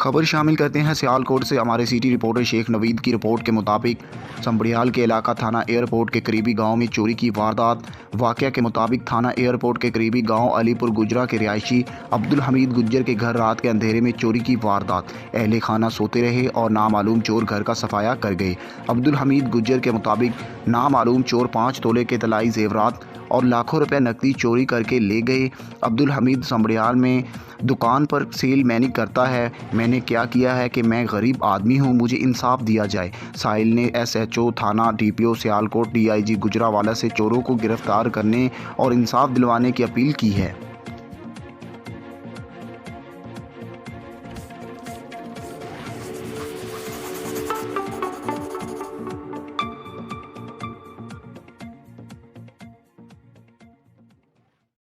खबर शामिल करते हैं सियालकोट से। हमारे सिटी रिपोर्टर शेख नवीद की रिपोर्ट के मुताबिक संबड़ियाल के इलाका थाना एयरपोर्ट के करीबी गांव में चोरी की वारदात। वाक़या के मुताबिक थाना एयरपोर्ट के करीबी गांव अलीपुर गुजरा के रिहायशी अब्दुल हमीद गुज्जर के घर रात के अंधेरे में चोरी की वारदात। अहले खाना सोते रहे और नामालूम चोर घर का सफाया कर गए। अब्दुल हमीद गुज्जर के मुताबिक नामालूम चोर 5 तोले के तलाई जेवरात और लाखों रुपए नकदी चोरी करके ले गए। अब्दुल हमीद संबड़ियाल में दुकान पर सेल मैनिक करता है। मैंने क्या किया है कि मैं गरीब आदमी हूँ, मुझे इंसाफ दिया जाए। साहिल ने SHO थाना DPO सियालकोट DIG गुजरावाला से चोरों को गिरफ्तार करने और इंसाफ दिलवाने की अपील की है।